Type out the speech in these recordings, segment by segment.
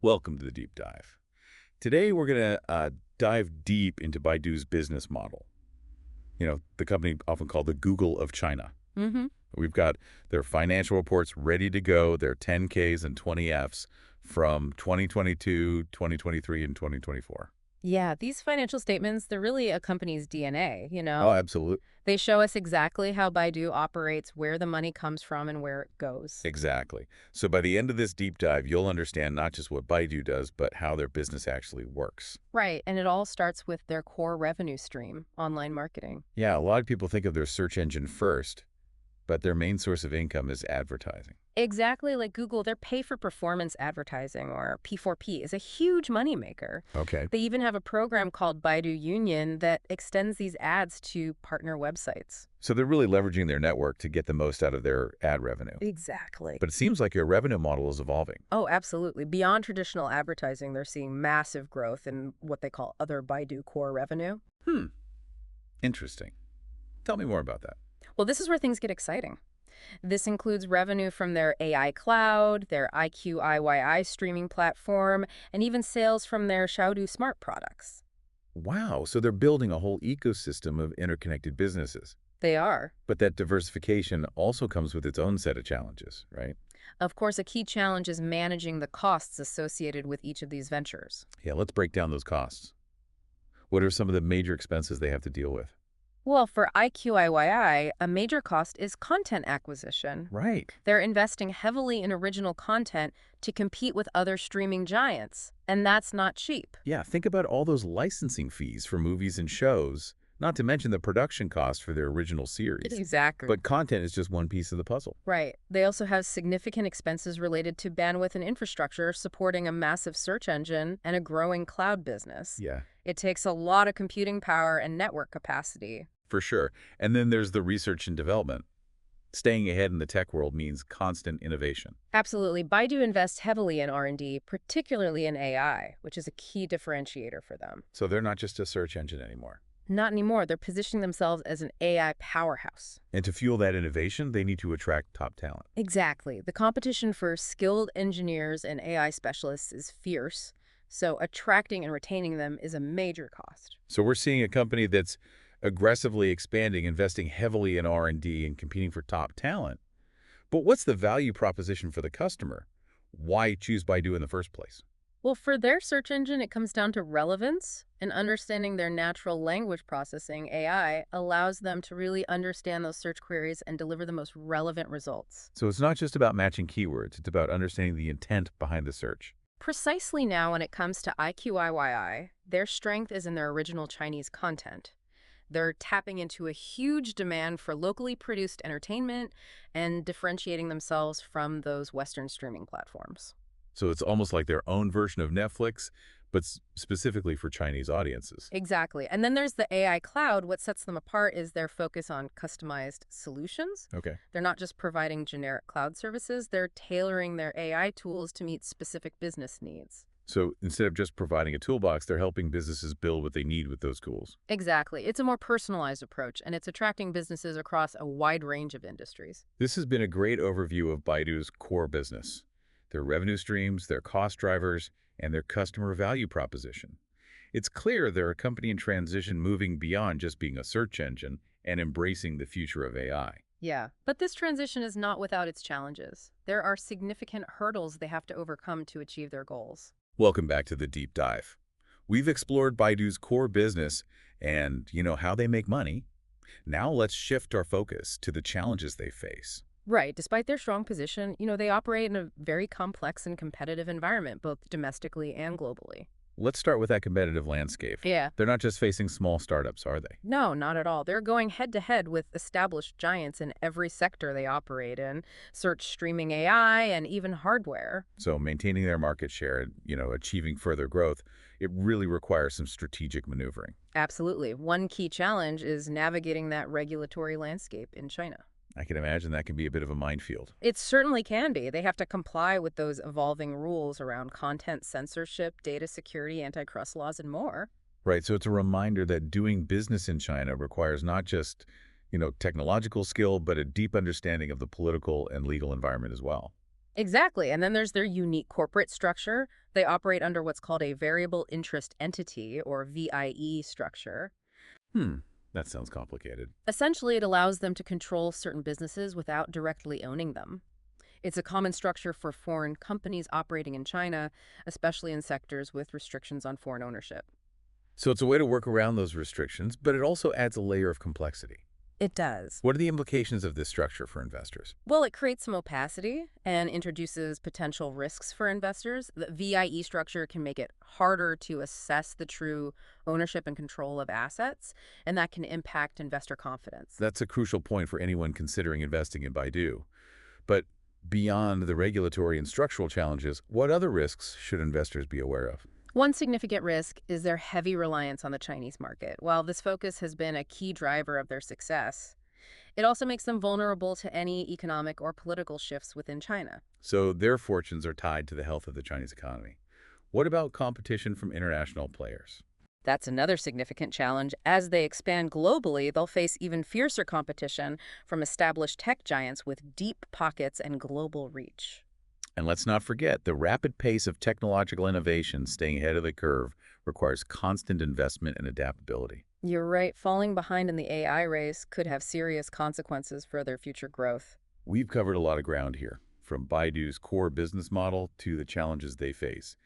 Welcome to the deep dive. Today we're going to dive deep into Baidu's business model. The company often called the Google of China. hmm We've got their financial reports ready to go, their 10Ks and 20Fs from 2022, 2023, and 2024. Yeah, these financial statements, they're really a company's DNA. Oh, absolutely. They show us exactly how Baidu operates, where the money comes from, and where it goes. Exactly. So by the end of this deep dive, you'll understand not just what Baidu does, but how their business actually works. Right, and it all starts with their core revenue stream, online marketing. Yeah, a lot of people think of their search engine first, but their main source of income is advertising. Exactly like Google, their pay-for-performance advertising, or P4P, is a huge moneymaker. Okay. They even have a program called Baidu Union that extends these ads to partner websites. So they're really leveraging their network to get the most out of their ad revenue. Exactly. But it seems like your revenue model is evolving. Oh, absolutely. Beyond traditional advertising, they're seeing massive growth in what they call other Baidu core revenue. Hmm. Interesting. Tell me more about that. Well, this is where things get exciting. This includes revenue from their AI cloud, their IQIYI streaming platform, and even sales from their Xiaodu smart products. Wow, so they're building a whole ecosystem of interconnected businesses. They are. But that diversification also comes with its own set of challenges, right? Of course, a key challenge is managing the costs associated with each of these ventures. Yeah, let's break down those costs. What are some of the major expenses they have to deal with? Well, for IQIYI, a major cost is content acquisition. Right. They're investing heavily in original content to compete with other streaming giants, and that's not cheap. Yeah, think about all those licensing fees for movies and shows, not to mention the production cost for their original series. Exactly. But content is just one piece of the puzzle. Right. They also have significant expenses related to bandwidth and infrastructure, supporting a massive search engine and a growing cloud business. Yeah, It takes a lot of computing power and network capacity. for sure. And then there's the research and development. Staying ahead in the tech world means constant innovation. Absolutely. Baidu invests heavily in R&D, particularly in AI, which is a key differentiator for them. So they're not just a search engine anymore. Not anymore. They're positioning themselves as an AI powerhouse. And to fuel that innovation, they need to attract top talent. Exactly. The competition for skilled engineers and AI specialists is fierce, so attracting and retaining them is a major cost. So we're seeing a company that's aggressively expanding, investing heavily in R&D and competing for top talent. But what's the value proposition for the customer? Why choose Baidu in the first place? Well, for their search engine, it comes down to relevance, and understanding their natural language processing, AI, allows them to really understand those search queries and deliver the most relevant results. So it's not just about matching keywords, it's about understanding the intent behind the search. Precisely now, when it comes to IQIYI, their strength is in their original Chinese content. They're tapping into a huge demand for locally produced entertainment and differentiating themselves from those Western streaming platforms. So it's almost like their own version of Netflix, but specifically for Chinese audiences. Exactly. And then there's the AI cloud. What sets them apart is their focus on customized solutions. Okay. They're not just providing generic cloud services, they're tailoring their AI tools to meet specific business needs. So instead of just providing a toolbox, they're helping businesses build what they need with those tools. Exactly. It's a more personalized approach, and it's attracting businesses across a wide range of industries. This has been a great overview of Baidu's core business, their revenue streams, their cost drivers, and their customer value proposition. It's clear they're a company in transition, moving beyond just being a search engine and embracing the future of AI. Yeah, but this transition is not without its challenges. There are significant hurdles they have to overcome to achieve their goals. Welcome back to the deep dive. We've explored Baidu's core business and, how they make money. Now let's shift our focus to the challenges they face. Right. Despite their strong position, they operate in a very complex and competitive environment, both domestically and globally. Let's start with that competitive landscape. Yeah. They're not just facing small startups, are they? No, not at all. They're going head to head with established giants in every sector they operate in, search, streaming, AI, and even hardware. So maintaining their market share and, achieving further growth, it really requires some strategic maneuvering. Absolutely. One key challenge is navigating that regulatory landscape in China. I can imagine that can be a bit of a minefield. It certainly can be. They have to comply with those evolving rules around content censorship, data security, antitrust laws, and more. Right, so it's a reminder that doing business in China requires not just, technological skill, but a deep understanding of the political and legal environment as well. Exactly. And then there's their unique corporate structure. They operate under what's called a variable interest entity, or VIE structure. Hmm, that sounds complicated. Essentially, it allows them to control certain businesses without directly owning them. It's a common structure for foreign companies operating in China, especially in sectors with restrictions on foreign ownership. So it's a way to work around those restrictions, but it also adds a layer of complexity. It does. What are the implications of this structure for investors? Well, it creates some opacity and introduces potential risks for investors. The VIE structure can make it harder to assess the true ownership and control of assets, and that can impact investor confidence. That's a crucial point for anyone considering investing in Baidu. But beyond the regulatory and structural challenges, what other risks should investors be aware of? One significant risk is their heavy reliance on the Chinese market. While this focus has been a key driver of their success, it also makes them vulnerable to any economic or political shifts within China. So their fortunes are tied to the health of the Chinese economy. What about competition from international players? That's another significant challenge. As they expand globally, they'll face even fiercer competition from established tech giants with deep pockets and global reach. And let's not forget, the rapid pace of technological innovation, staying ahead of the curve, requires constant investment and adaptability. You're right, falling behind in the AI race could have serious consequences for their future growth. We've covered a lot of ground here, from Baidu's core business model to the challenges they face.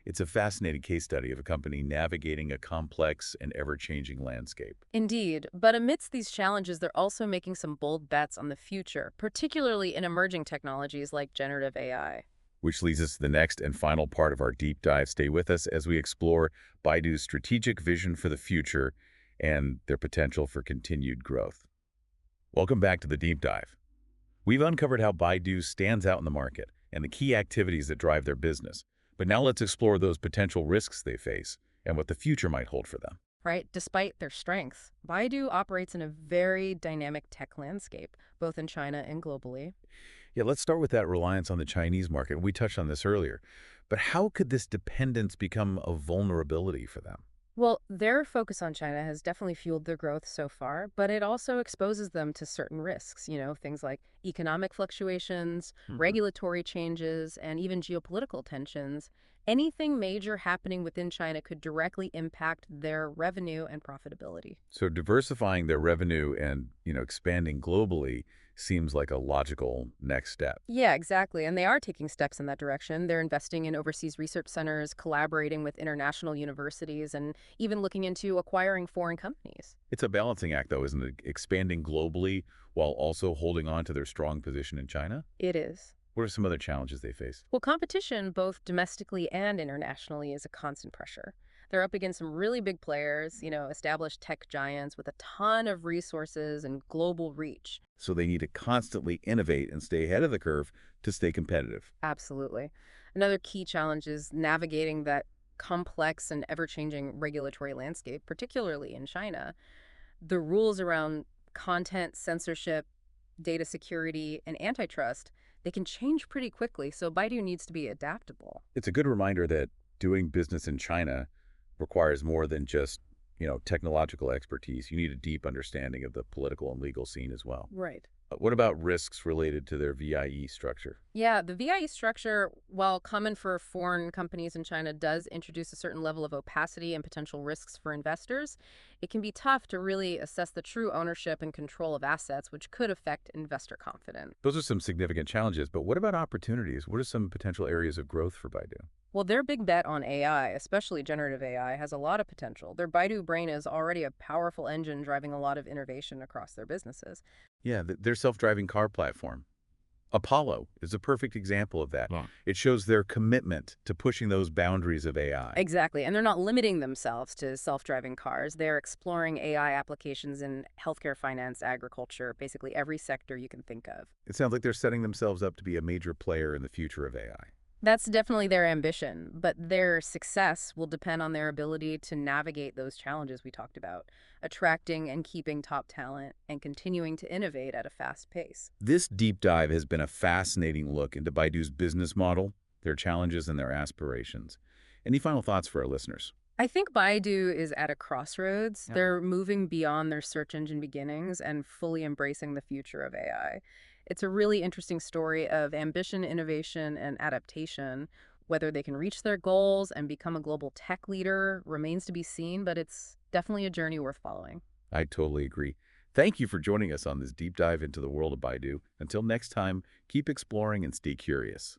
It's a fascinating case study of a company navigating a complex and ever-changing landscape. Indeed, but amidst these challenges, they're also making some bold bets on the future, particularly in emerging technologies like generative AI. Which leads us to the next and final part of our deep dive. Stay with us as we explore Baidu's strategic vision for the future and their potential for continued growth. Welcome back to the deep dive. We've uncovered how Baidu stands out in the market and the key activities that drive their business. But now let's explore those potential risks they face and what the future might hold for them. Right? Despite their strengths, Baidu operates in a very dynamic tech landscape, both in China and globally. Yeah, let's start with that reliance on the Chinese market. We touched on this earlier. But how could this dependence become a vulnerability for them? Well, their focus on China has definitely fueled their growth so far, but it also exposes them to certain risks, things like economic fluctuations, Mhm. regulatory changes, and even geopolitical tensions. Anything major happening within China could directly impact their revenue and profitability. So diversifying their revenue and, expanding globally seems like a logical next step. Yeah, exactly. And they are taking steps in that direction. They're investing in overseas research centers, collaborating with international universities, and even looking into acquiring foreign companies. It's a balancing act, though, isn't it? Expanding globally while also holding on to their strong position in China? It is. What are some other challenges they face? Well, competition, both domestically and internationally, is a constant pressure. They're up against some really big players, established tech giants with a ton of resources and global reach. So they need to constantly innovate and stay ahead of the curve to stay competitive. Absolutely. Another key challenge is navigating that complex and ever-changing regulatory landscape, particularly in China. The rules around content censorship, data security, and antitrust, they can change pretty quickly, so Baidu needs to be adaptable. It's a good reminder that doing business in China requires more than just, technological expertise. You need a deep understanding of the political and legal scene as well. Right. What about risks related to their VIE structure? Yeah, the VIE structure, while common for foreign companies in China, does introduce a certain level of opacity and potential risks for investors. It can be tough to really assess the true ownership and control of assets, which could affect investor confidence. Those are some significant challenges, but what about opportunities? What are some potential areas of growth for Baidu? Well, their big bet on AI, especially generative AI, has a lot of potential. Their Baidu Brain is already a powerful engine driving a lot of innovation across their businesses. Yeah, their self-driving car platform. Apollo is a perfect example of that. Yeah. It shows their commitment to pushing those boundaries of AI. Exactly. And they're not limiting themselves to self-driving cars. They're exploring AI applications in healthcare, finance, agriculture, basically every sector you can think of. It sounds like they're setting themselves up to be a major player in the future of AI. That's definitely their ambition, but their success will depend on their ability to navigate those challenges we talked about, attracting and keeping top talent and continuing to innovate at a fast pace. This deep dive has been a fascinating look into Baidu's business model, their challenges, and their aspirations. Any final thoughts for our listeners? I think Baidu is at a crossroads. Yeah. They're moving beyond their search engine beginnings and fully embracing the future of AI. It's a really interesting story of ambition, innovation, and adaptation. Whether they can reach their goals and become a global tech leader remains to be seen, but it's definitely a journey worth following. I totally agree. Thank you for joining us on this deep dive into the world of Baidu. Until next time, keep exploring and stay curious.